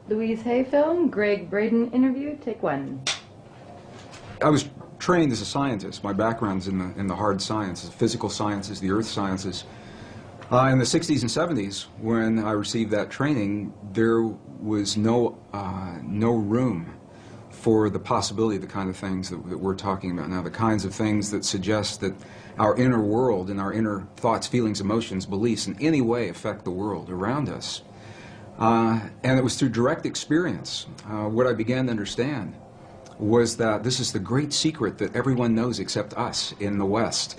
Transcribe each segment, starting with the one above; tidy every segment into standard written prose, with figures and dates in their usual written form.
Louise Hay film, Greg Braden interview, take one. I was trained as a scientist. My background's in the hard sciences, physical sciences, the earth sciences. In the 60s and 70s, when I received that training, there was no room for the possibility of the kind of things that we're talking about now, the kinds of things that suggest that our inner world and our inner thoughts, feelings, emotions, beliefs in any way affect the world around us. And it was through direct experience what I began to understand was that this is the great secret that everyone knows except us in the West.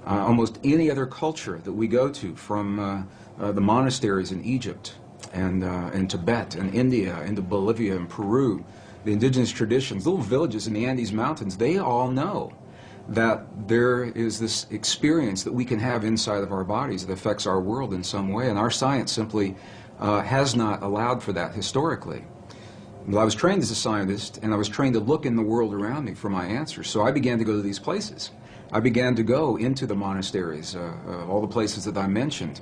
Almost any other culture that we go to, from the monasteries in Egypt and Tibet and India into Bolivia and Peru, the indigenous traditions, little villages in the Andes Mountains, they all know that there is this experience that we can have inside of our bodies that affects our world in some way, and our science simply has not allowed for that historically. Well, I was trained as a scientist, and I was trained to look in the world around me for my answers, so I began to go to these places. I began to go into the monasteries, all the places that I mentioned.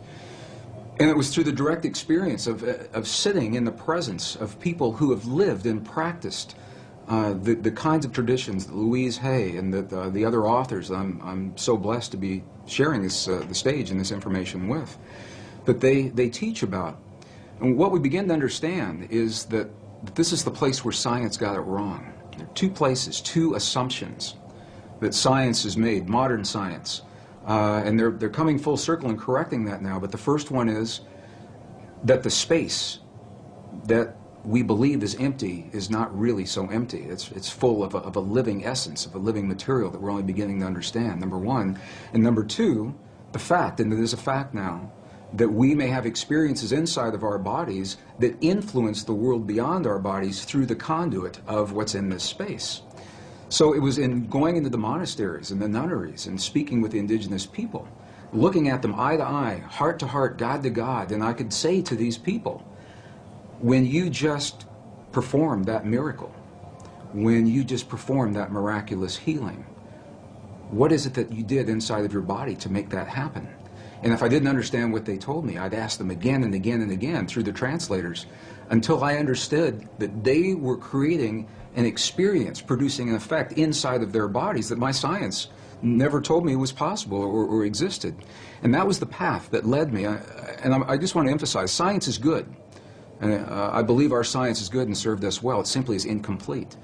And it was through the direct experience of sitting in the presence of people who have lived and practiced the kinds of traditions that Louise Hay and the other authors I'm so blessed to be sharing the stage and this information with, that they teach about. And what we begin to understand is that this is the place where science got it wrong. There are two places, two assumptions that science has made, modern science. And they're coming full circle and correcting that now. But the first one is that the space that we believe is empty is not really so empty. It's full of a living essence, of a living material that we're only beginning to understand, number one. And number two, the fact, and it is a fact now, that we may have experiences inside of our bodies that influence the world beyond our bodies through the conduit of what's in this space. So it was in going into the monasteries and the nunneries and speaking with the indigenous people, looking at them eye to eye, heart to heart, God to God, and I could say to these people, when you just perform that miracle, when you just perform that miraculous healing, what is it that you did inside of your body to make that happen? And if I didn't understand what they told me, I'd ask them again and again and again through the translators until I understood that they were creating an experience, producing an effect inside of their bodies that my science never told me was possible or existed. And that was the path that led me. I just want to emphasize, science is good. And I believe our science is good and served us well. It simply is incomplete.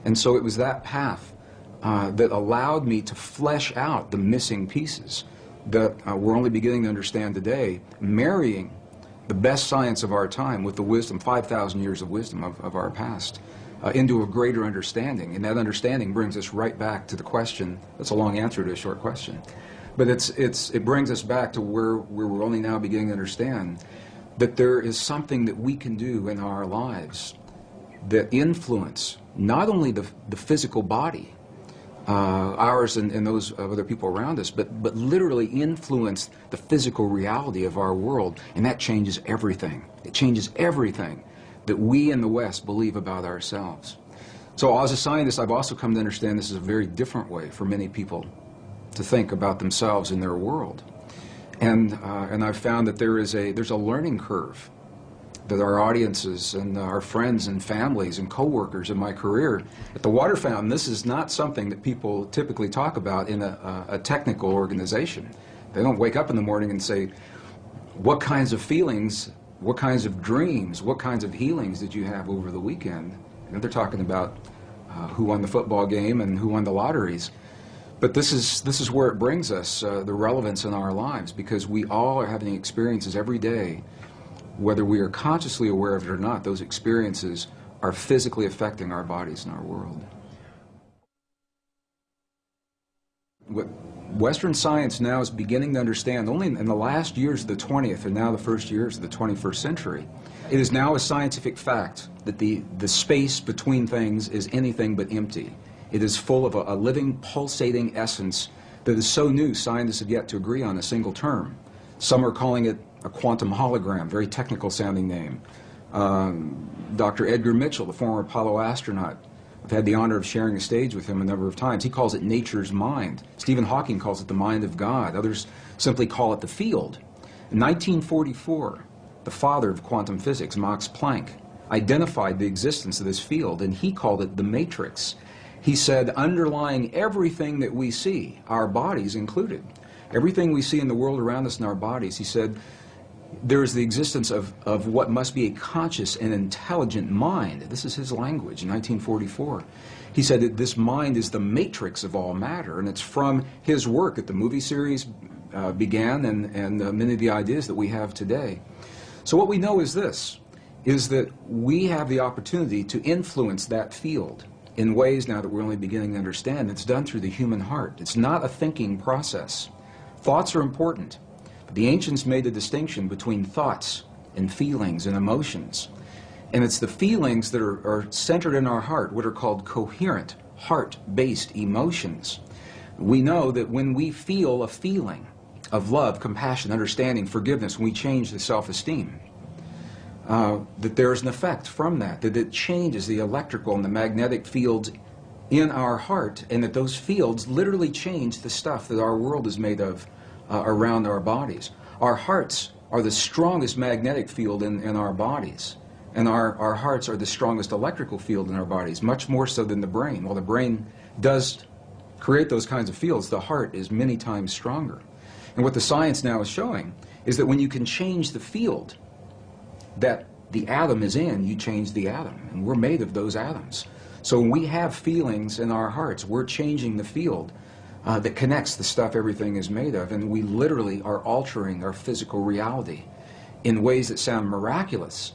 And so it was that path that allowed me to flesh out the missing pieces that we're only beginning to understand today, marrying the best science of our time with the wisdom, 5,000 years of wisdom of our past, into a greater understanding. And that understanding brings us right back to the question. That's a long answer to a short question. But it brings us back to where we're only now beginning to understand that there is something that we can do in our lives that influence not only the physical body, ours and those of other people around us, but literally influence the physical reality of our world, and that changes everything. It changes everything that we in the West believe about ourselves. So as a scientist, I've also come to understand this is a very different way for many people to think about themselves and their world. And I've found that there's a learning curve that our audiences and our friends and families and coworkers in my career at the Water Fountain, this is not something that people typically talk about in a technical organization. They don't wake up in the morning and say, what kinds of feelings, what kinds of dreams, what kinds of healings did you have over the weekend? And they're talking about who won the football game and who won the lotteries. But this is where it brings us, the relevance in our lives, because we all are having experiences every day. Whether we are consciously aware of it or not, those experiences are physically affecting our bodies and our world. What Western science now is beginning to understand, only in the last years of the 20th and now the first years of the 21st century, it is now a scientific fact that the space between things is anything but empty. It is full of a living, pulsating essence that is so new, scientists have yet to agree on a single term. Some are calling it a quantum hologram, very technical sounding name. Dr. Edgar Mitchell, the former Apollo astronaut, I've had the honor of sharing a stage with him a number of times. He calls it nature's mind. Stephen Hawking calls it the mind of God. Others simply call it the field. In 1944, the father of quantum physics, Max Planck, identified the existence of this field, and he called it the matrix. He said, underlying everything that we see, our bodies included, everything we see in the world around us in our bodies, he said, there is the existence of what must be a conscious and intelligent mind. This is his language in 1944. He said that this mind is the matrix of all matter, and it's from his work that the movie series began and many of the ideas that we have today. So what we know is this, is that we have the opportunity to influence that field in ways now that we're only beginning to understand. It's done through the human heart. It's not a thinking process. Thoughts are important. The ancients made a distinction between thoughts and feelings and emotions. And it's the feelings that are centered in our heart, what are called coherent, heart-based emotions. We know that when we feel a feeling of love, compassion, understanding, forgiveness, when we change the self-esteem, that there's an effect from that it changes the electrical and the magnetic fields in our heart, and that those fields literally change the stuff that our world is made of around our bodies. Our hearts are the strongest magnetic field in our bodies, and our hearts are the strongest electrical field in our bodies, much more so than the brain. While the brain does create those kinds of fields, the heart is many times stronger. And what the science now is showing is that when you can change the field that the atom is in, you change the atom, and we're made of those atoms. So when we have feelings in our hearts, we're changing the field that connects the stuff everything is made of, and we literally are altering our physical reality in ways that sound miraculous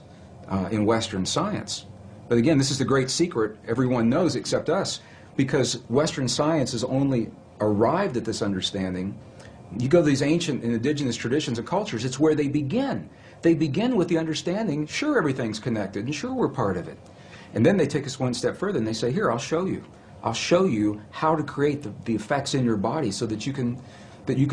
in Western science. But again, this is the great secret everyone knows except us, because Western science has only arrived at this understanding. You go to these ancient and indigenous traditions and cultures, it's where they begin. They begin with the understanding, sure, everything's connected, and sure, we're part of it. And then they take us one step further, and they say, here, I'll show you. I'll show you how to create the effects in your body so that you can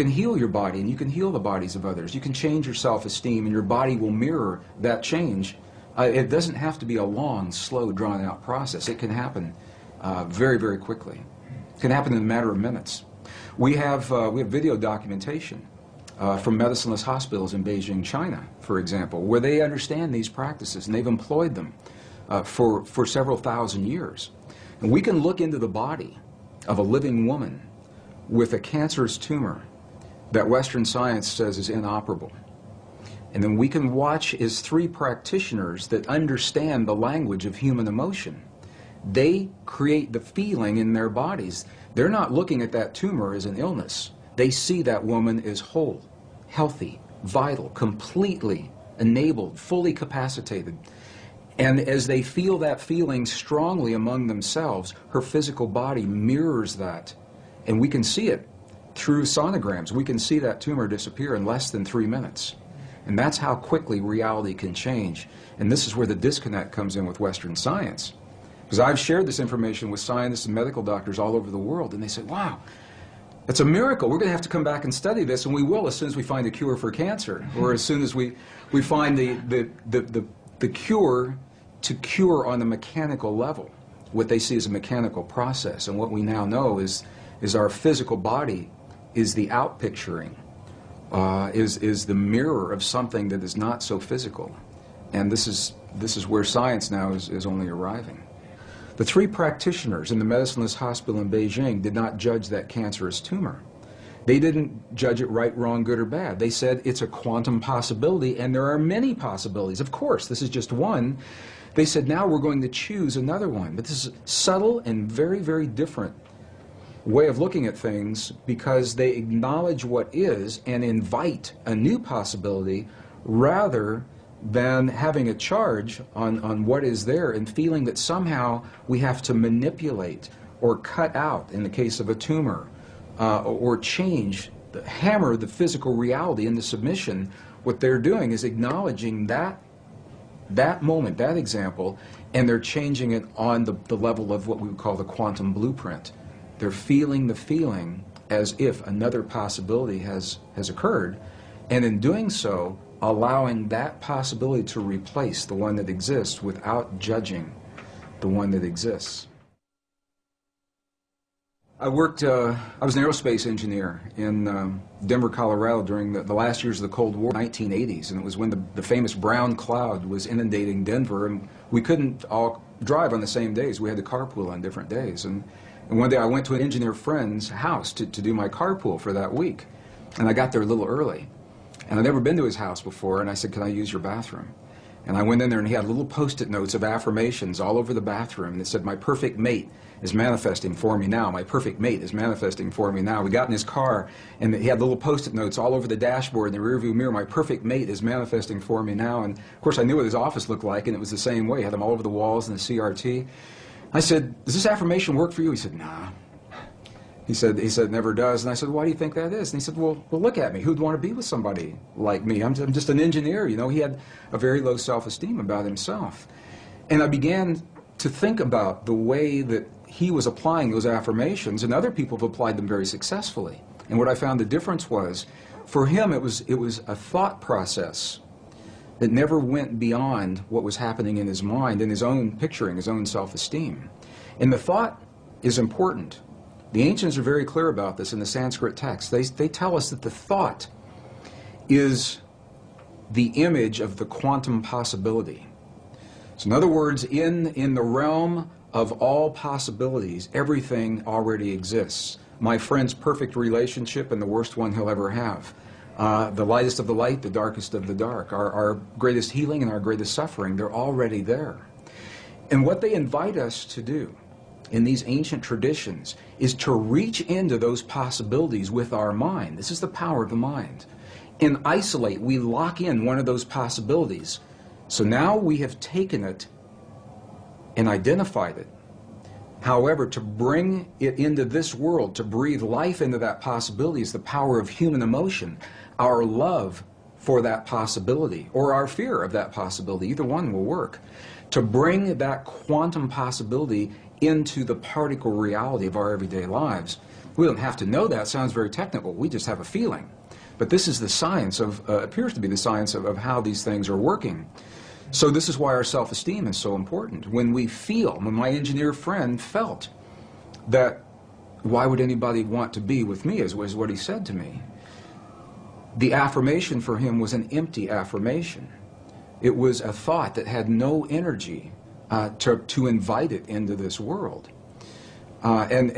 heal your body, and you can heal the bodies of others. You can change your self-esteem, and your body will mirror that change. It doesn't have to be a long, slow, drawn-out process. It can happen very, very quickly. It can happen in a matter of minutes. We have video documentation from medicineless hospitals in Beijing, China, for example, where they understand these practices, and they've employed them for several thousand years. And we can look into the body of a living woman with a cancerous tumor that Western science says is inoperable. And then we can watch as three practitioners that understand the language of human emotion. They create the feeling in their bodies. They're not looking at that tumor as an illness. They see that woman as whole, healthy, vital, completely enabled, fully capacitated. And as they feel that feeling strongly among themselves, her physical body mirrors that. And we can see it through sonograms. We can see that tumor disappear in less than 3 minutes. And that's how quickly reality can change. And this is where the disconnect comes in with Western science. Because I've shared this information with scientists and medical doctors all over the world, and they say, wow, it's a miracle. We're going to have to come back and study this, and we will as soon as we find a cure for cancer, or as soon as we find the cure to cure on the mechanical level, what they see as a mechanical process. And what we now know is our physical body is the outpicturing, is the mirror of something that is not so physical. And this is where science now is only arriving. The three practitioners in the medicineless hospital in Beijing did not judge that cancerous tumor. They didn't judge it right, wrong, good, or bad. They said it's a quantum possibility, and there are many possibilities. Of course, this is just one. They said, now we're going to choose another one. But this is subtle and very, very different way of looking at things, because they acknowledge what is and invite a new possibility rather than having a charge on what is there and feeling that somehow we have to manipulate or cut out, in the case of a tumor, or change, hammer the physical reality into submission. What they're doing is acknowledging that moment, that example, and they're changing it on the level of what we would call the quantum blueprint. They're feeling the feeling as if another possibility has occurred, and in doing so, allowing that possibility to replace the one that exists without judging the one that exists. I was an aerospace engineer in Denver, Colorado during the last years of the Cold War, 1980s, and it was when the famous brown cloud was inundating Denver, and we couldn't all drive on the same days. We had to carpool on different days. And one day I went to an engineer friend's house to do my carpool for that week, and I got there a little early. And I'd never been to his house before, and I said, "Can I use your bathroom?" And I went in there, and he had little Post-it notes of affirmations all over the bathroom, and it said, "My perfect mate is manifesting for me now. My perfect mate is manifesting for me now." We got in his car, and he had little Post-it notes all over the dashboard and the rearview mirror. "My perfect mate is manifesting for me now." And of course, I knew what his office looked like, and it was the same way. He had them all over the walls in the CRT. I said, "Does this affirmation work for you?" He said, "Nah." He said, "It never does." And I said, "Why do you think that is?" And he said, well, look at me. Who'd want to be with somebody like me? I'm just an engineer, you know. He had a very low self-esteem about himself. And I began to think about the way that he was applying those affirmations, and other people have applied them very successfully. And what I found the difference was, for him, it was a thought process that never went beyond what was happening in his mind, in his own picturing, his own self-esteem. And the thought is important. The ancients are very clear about this in the Sanskrit text. They tell us that the thought is the image of the quantum possibility. So in other words, in the realm of all possibilities, everything already exists. My friend's perfect relationship and the worst one he'll ever have. The lightest of the light, the darkest of the dark. Our greatest healing and our greatest suffering, they're already there. And what they invite us to do in these ancient traditions is to reach into those possibilities with our mind. This is the power of the mind. And isolate, we lock in one of those possibilities. So now we have taken it and identified it. However, to bring it into this world, to breathe life into that possibility, is the power of human emotion. Our love for that possibility, or our fear of that possibility, either one will work. To bring that quantum possibility into the particle reality of our everyday lives. We don't have to know that. It sounds very technical. We just have a feeling. But this is the science of, appears to be the science of how these things are working. So this is why our self-esteem is so important. When we feel, when my engineer friend felt that, why would anybody want to be with me, is what he said to me. The affirmation for him was an empty affirmation. It was a thought that had no energy to invite it into this world. And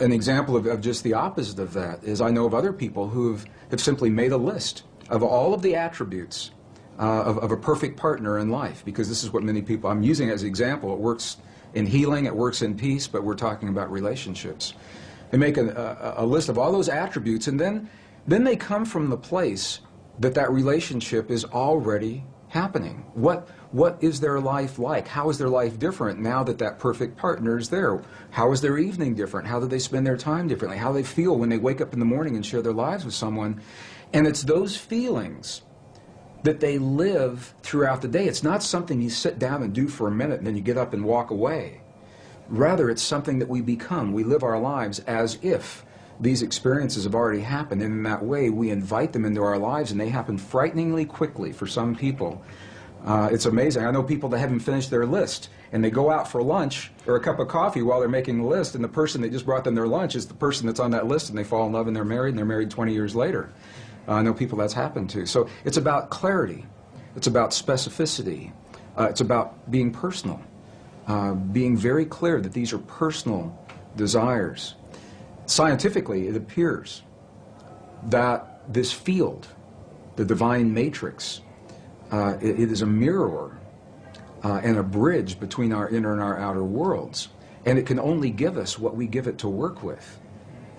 an example of just the opposite of that is I know of other people who have simply made a list of all of the attributes of a perfect partner in life, because this is what many people, I'm using as an example. It works in healing, it works in peace, but we're talking about relationships. They make a list of all those attributes, and then they come from the place that relationship is already happening. What is their life like? How is their life different now that perfect partner is there? How is their evening different? How do they spend their time differently? How do they feel when they wake up in the morning and share their lives with someone? And it's those feelings that they live throughout the day. It's not something you sit down and do for a minute and then you get up and walk away. Rather, it's something that we become. We live our lives as if these experiences have already happened, and in that way we invite them into our lives, and they happen frighteningly quickly for some people. It's amazing. I know people that haven't finished their list, and they go out for lunch or a cup of coffee while they're making the list, and the person that just brought them their lunch is the person that's on that list, and they fall in love and they're married 20 years later. I know people that's happened to. So it's about clarity. It's about specificity. It's about being personal. Being very clear that these are personal desires. Scientifically, it appears that this field, the divine matrix, it is a mirror and a bridge between our inner and our outer worlds. And it can only give us what we give it to work with.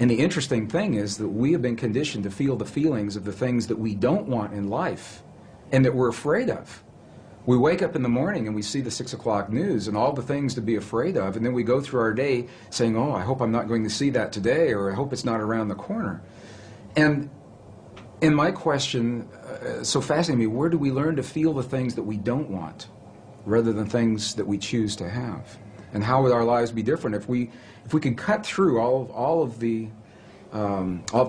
And the interesting thing is that we have been conditioned to feel the feelings of the things that we don't want in life and that we're afraid of. We wake up in the morning and we see the 6 o'clock news and all the things to be afraid of, and then we go through our day saying, oh, I hope I'm not going to see that today, or I hope it's not around the corner. And in my question, so fascinating me, where do we learn to feel the things that we don't want rather than things that we choose to have? And how would our lives be different if we could cut through all of the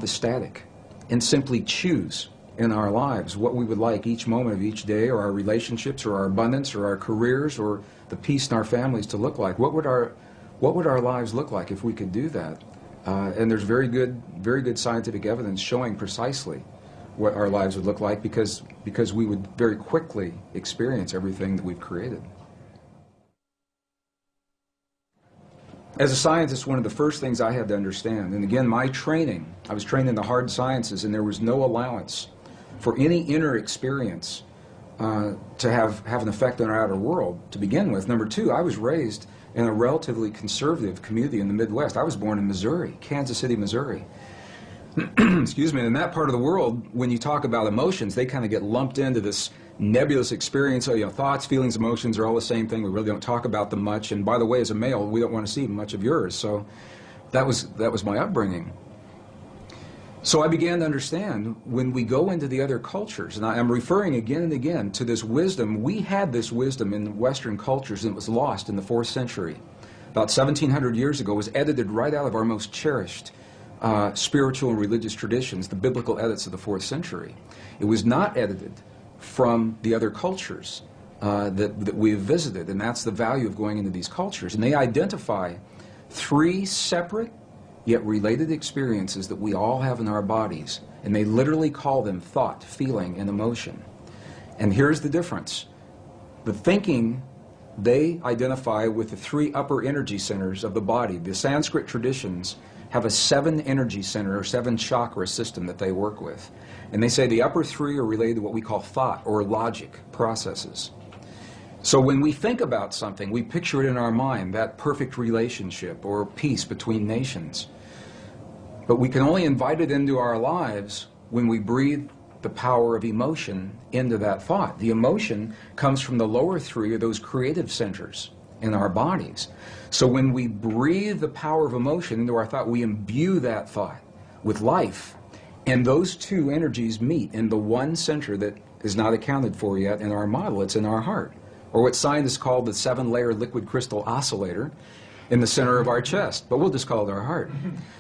static and simply choose in our lives what we would like each moment of each day, or our relationships, or our abundance, or our careers, or the peace in our families to look like? What would our lives look like if we could do that? And there's very good scientific evidence showing precisely what our lives would look like because we would very quickly experience everything that we've created. As a scientist, one of the first things I had to understand, and again, my training, I was trained in the hard sciences, and there was no allowance for any inner experience to have an effect on our outer world to begin with. Number two, I was raised in a relatively conservative community in the Midwest. I was born in Missouri, Kansas City, Missouri. Excuse me, in that part of the world, when you talk about emotions, they kind of get lumped into this nebulous experience. So, thoughts, feelings, emotions are all the same thing. We really don't talk about them much. And by the way, as a male, we don't want to see much of yours. So that was my upbringing. So I began to understand when we go into the other cultures, and I'm referring again and again to this wisdom. We had this wisdom in Western cultures, and it was lost in the 4th century. About 1,700 years ago, it was edited right out of our most cherished spiritual and religious traditions, the biblical edits of the 4th century. It was not edited from the other cultures that we've visited, and that's the value of going into these cultures. And they identify 3 separate yet related experiences that we all have in our bodies, and they literally call them thought, feeling, and emotion. And here's the difference. The thinking they identify with the 3 upper energy centers of the body. The Sanskrit traditions have a 7 energy center or 7 chakra system that they work with. And they say the upper 3 are related to what we call thought or logic processes. So when we think about something, we picture it in our mind, that perfect relationship or peace between nations. But we can only invite it into our lives when we breathe the power of emotion into that thought. The emotion comes from the lower 3 of those creative centers in our bodies. So when we breathe the power of emotion into our thought, we imbue that thought with life. And those 2 energies meet in the one center that is not accounted for yet in our model. It's in our heart, or what scientists call the 7-layer liquid crystal oscillator in the center of our chest. But we'll just call it our heart,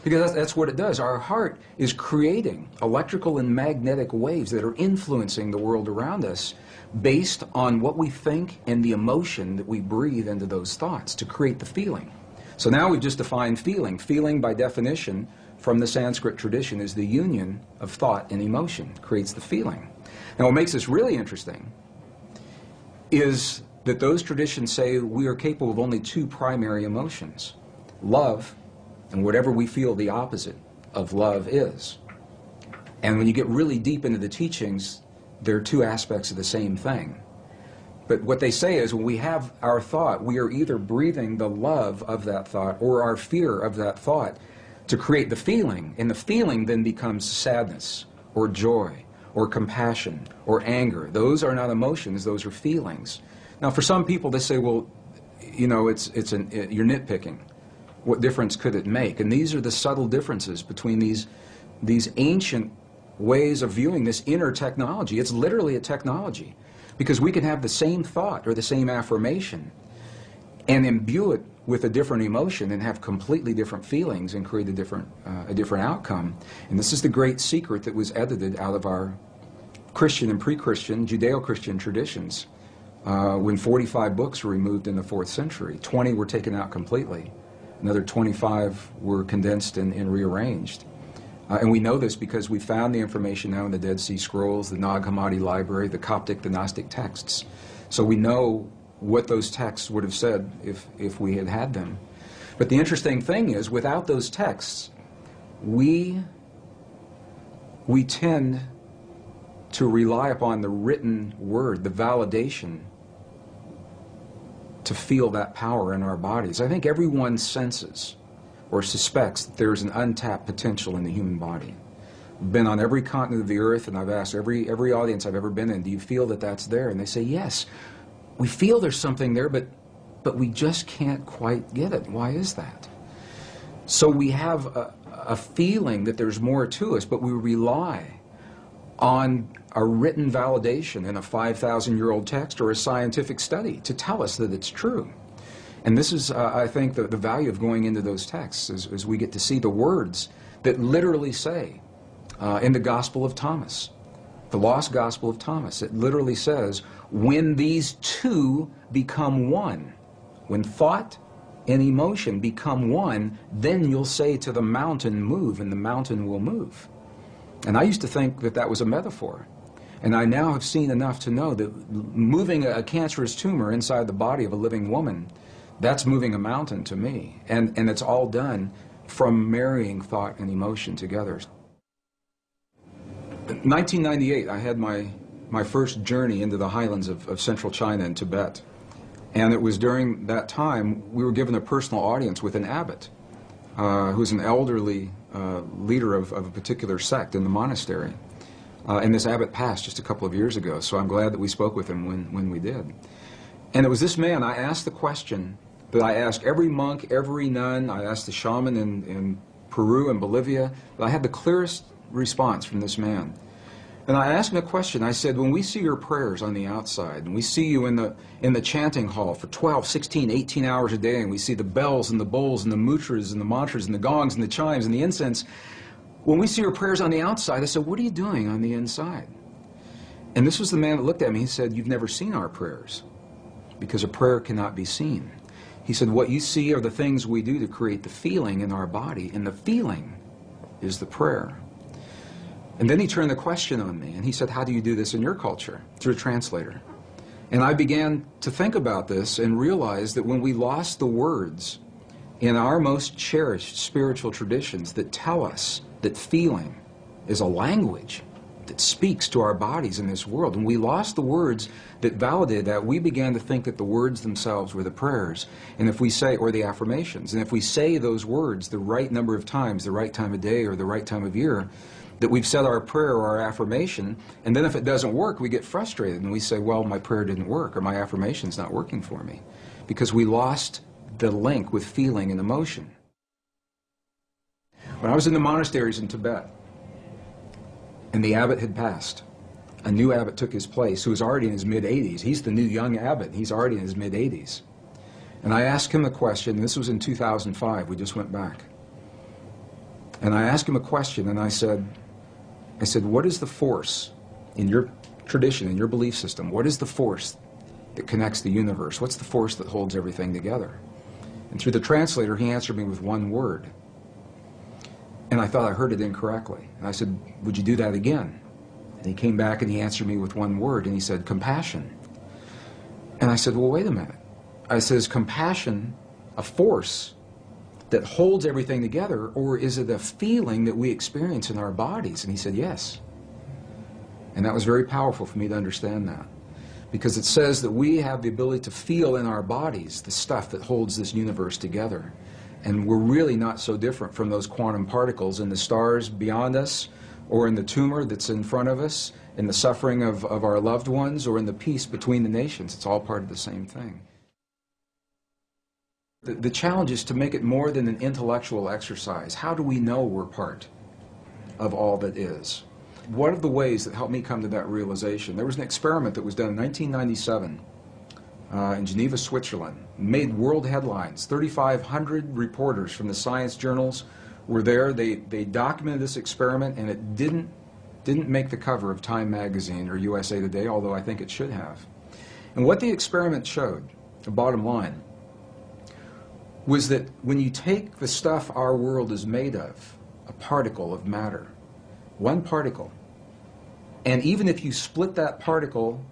because that's what it does. Our heart is creating electrical and magnetic waves that are influencing the world around us based on what we think and the emotion that we breathe into those thoughts to create the feeling. So now we've just defined feeling. Feeling, by definition, from the Sanskrit tradition, is the union of thought and emotion, creates the feeling. Now what makes this really interesting is that those traditions say we are capable of only 2 primary emotions, love and whatever we feel the opposite of love is. And when you get really deep into the teachings, there are 2 aspects of the same thing. But what they say is when we have our thought, we are either breathing the love of that thought or our fear of that thought to create the feeling, and the feeling then becomes sadness or joy or compassion or anger. Those are not emotions, those are feelings. Now for some people they say, well, you're nitpicking. What difference could it make? And these are the subtle differences between these ancient ways of viewing this inner technology. It's literally a technology, because we can have the same thought or the same affirmation and imbue it with a different emotion and have completely different feelings and create a different outcome. And this is the great secret that was edited out of our Christian and pre-Christian, Judeo-Christian traditions. When 45 books were removed in the 4th century, 20 were taken out completely. Another 25 were condensed and rearranged. And we know this because we found the information now in the Dead Sea Scrolls, the Nag Hammadi Library, the Coptic, the Gnostic texts. So we know what those texts would have said if we had had them. But the interesting thing is, without those texts, we tend to rely upon the written word, the validation, to feel that power in our bodies. I think everyone senses or suspects that there's an untapped potential in the human body. I've been on every continent of the earth, and I've asked every audience I've ever been in, do you feel that that's there? And they say, yes, we feel there's something there, but we just can't quite get it. Why is that? So we have a feeling that there's more to us, but we rely on a written validation in a 5,000-year-old text or a scientific study to tell us that it's true. And this is, I think, the value of going into those texts, is we get to see the words that literally say, in the Gospel of Thomas, the Lost Gospel of Thomas, it literally says, when these 2 become one, when thought and emotion become one, then you'll say to the mountain, move, and the mountain will move. And I used to think that that was a metaphor. And I now have seen enough to know that moving a cancerous tumor inside the body of a living woman, that's moving a mountain to me. And it's all done from marrying thought and emotion together. In 1998, I had my first journey into the highlands of central China and Tibet. And it was during that time we were given a personal audience with an abbot, who's an elderly leader of a particular sect in the monastery. And this abbot passed just a couple of years ago, so I'm glad that we spoke with him when we did. And it was this man, I asked the question that I asked every monk, every nun, I asked the shaman in Peru and Bolivia, but I had the clearest response from this man. And I asked him a question. I said, when we see your prayers on the outside, and we see you in the chanting hall for 12, 16, 18 hours a day, and we see the bells and the bowls and the mudras and the mantras and the gongs and the chimes and the incense, when we see your prayers on the outside, I said, what are you doing on the inside? And this was the man that looked at me. He said, you've never seen our prayers, because a prayer cannot be seen. He said, what you see are the things we do to create the feeling in our body, and the feeling is the prayer. And then he turned the question on me, and he said, how do you do this in your culture? Through a translator. And I began to think about this and realized that when we lost the words in our most cherished spiritual traditions that tell us that feeling is a language that speaks to our bodies in this world, and we lost the words that validated that, we began to think that the words themselves were the prayers, and if we say, or the affirmations, and if we say those words the right number of times, the right time of day or the right time of year, that we've said our prayer or our affirmation, and then if it doesn't work, we get frustrated and we say, well, my prayer didn't work, or my affirmation's not working for me, because we lost the link with feeling and emotion. When I was in the monasteries in Tibet, and the abbot had passed, a new abbot took his place, who was already in his mid-80s. He's the new young abbot. He's already in his mid-80s. And I asked him a question, and this was in 2005, we just went back. And I asked him a question, and I said, what is the force in your tradition, in your belief system? What is the force that connects the universe? What's the force that holds everything together? And through the translator, he answered me with one word. And I thought I heard it incorrectly. And I said, would you do that again? And he came back and he answered me with one word, and he said, compassion. And I said, well, wait a minute. I said, is compassion a force that holds everything together, or is it a feeling that we experience in our bodies? And he said, yes. And that was very powerful for me to understand that, because it says that we have the ability to feel in our bodies the stuff that holds this universe together. And we're really not so different from those quantum particles in the stars beyond us, or in the tumor that's in front of us, in the suffering of our loved ones, or in the peace between the nations. It's all part of the same thing. The challenge is to make it more than an intellectual exercise. How do we know we're part of all that is? One of the ways that helped me come to that realization, there was an experiment that was done in 1997 in Geneva, Switzerland. Made world headlines. 3,500 reporters from the science journals were there. They documented this experiment, and it didn't make the cover of Time magazine or USA Today, although I think it should have. And what the experiment showed, the bottom line, was that when you take the stuff our world is made of, a particle of matter, one particle, and even if you split that particle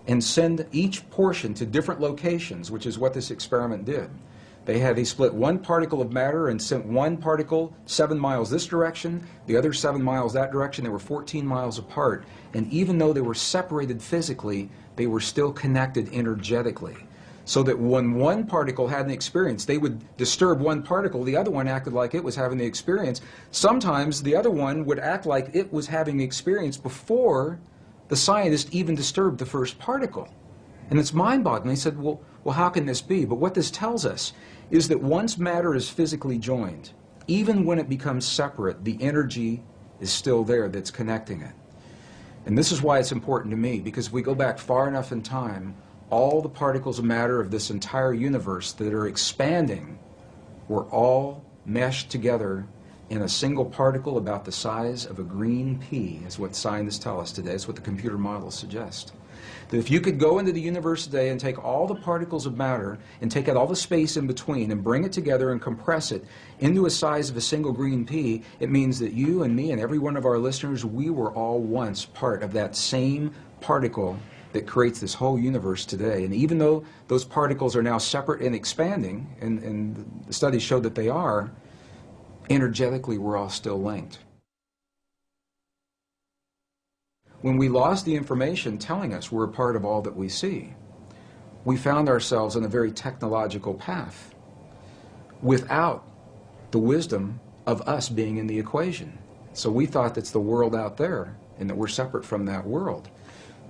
and send each portion to different locations, which is what this experiment did. They split one particle of matter and sent one particle 7 miles this direction, the other 7 miles that direction. They were 14 miles apart, and even though they were separated physically, they were still connected energetically. So that when one particle had an experience, they would disturb one particle, the other one acted like it was having the experience. Sometimes the other one would act like it was having the experience before the scientist even disturbed the first particle. And it's mind-boggling. They said, well, how can this be? But what this tells us is that once matter is physically joined, even when it becomes separate, the energy is still there that's connecting it. And this is why it's important to me, because if we go back far enough in time, all the particles of matter of this entire universe that are expanding were all meshed together in a single particle about the size of a green pea, is what scientists tell us today. It's what the computer models suggest. That if you could go into the universe today and take all the particles of matter and take out all the space in between and bring it together and compress it into a size of a single green pea, it means that you and me and every one of our listeners, we were all once part of that same particle that creates this whole universe today. And even though those particles are now separate and expanding, and the studies showed that they are, energetically we're all still linked. When we lost the information telling us we're a part of all that we see, we found ourselves on a very technological path without the wisdom of us being in the equation. So we thought that's the world out there and that we're separate from that world.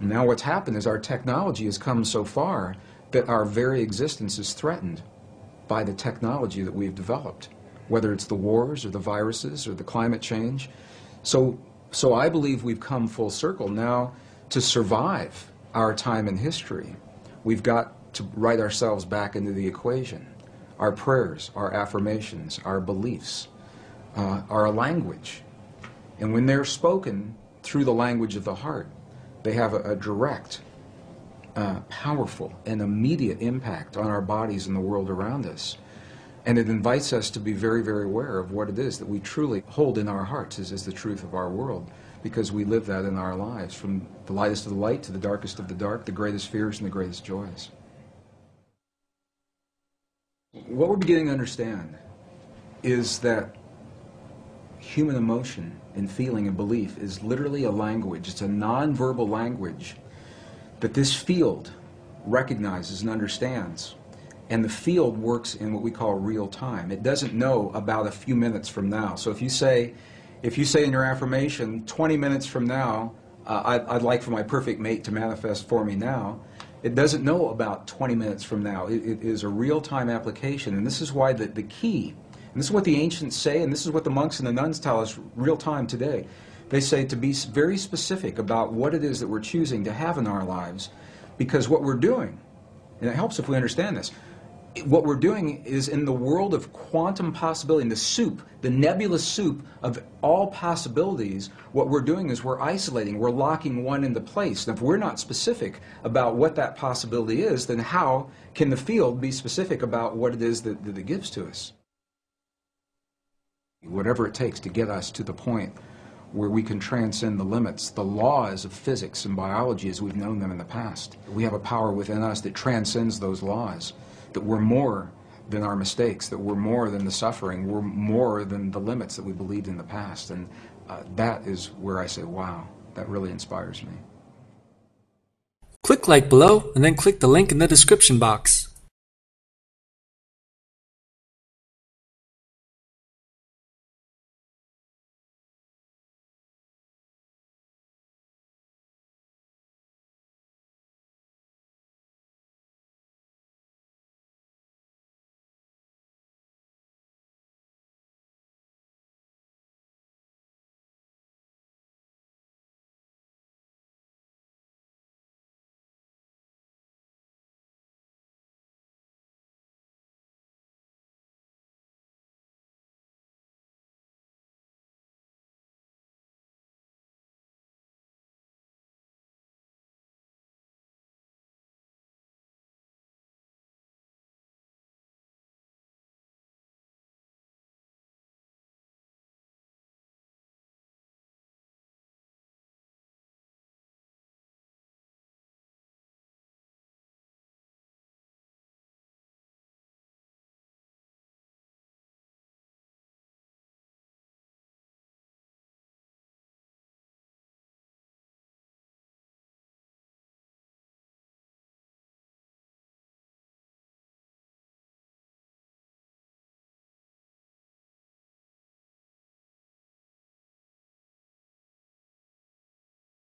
Now what's happened is our technology has come so far that our very existence is threatened by the technology that we've developed, whether it's the wars or the viruses or the climate change. So I believe we've come full circle now to survive our time in history. We've got to write ourselves back into the equation. Our prayers, our affirmations, our beliefs, our language. And when they're spoken through the language of the heart, they have a direct, powerful, and immediate impact on our bodies and the world around us. And it invites us to be very, very aware of what it is that we truly hold in our hearts as the truth of our world, because we live that in our lives, from the lightest of the light to the darkest of the dark, the greatest fears and the greatest joys. What we're beginning to understand is that human emotion and feeling and belief is literally a language. It's a non-verbal language that this field recognizes and understands. And the field works in what we call real time. It doesn't know about a few minutes from now. So if you say in your affirmation, 20 minutes from now, I'd like for my perfect mate to manifest for me now, it doesn't know about 20 minutes from now. It is a real-time application. And this is why the key, and this is what the ancients say, and this is what the monks and the nuns tell us real-time today. They say to be very specific about what it is that we're choosing to have in our lives, because what we're doing, and it helps if we understand this, what we're doing is in the world of quantum possibility, in the soup, the nebulous soup of all possibilities, what we're doing is we're isolating, we're locking one into place. And if we're not specific about what that possibility is, then how can the field be specific about what it is that it gives to us? Whatever it takes to get us to the point where we can transcend the limits, the laws of physics and biology as we've known them in the past. We have a power within us that transcends those laws, that we're more than our mistakes, that we're more than the suffering, we're more than the limits that we believed in the past. And that is where I say, wow, that really inspires me. Click like below and then click the link in the description box.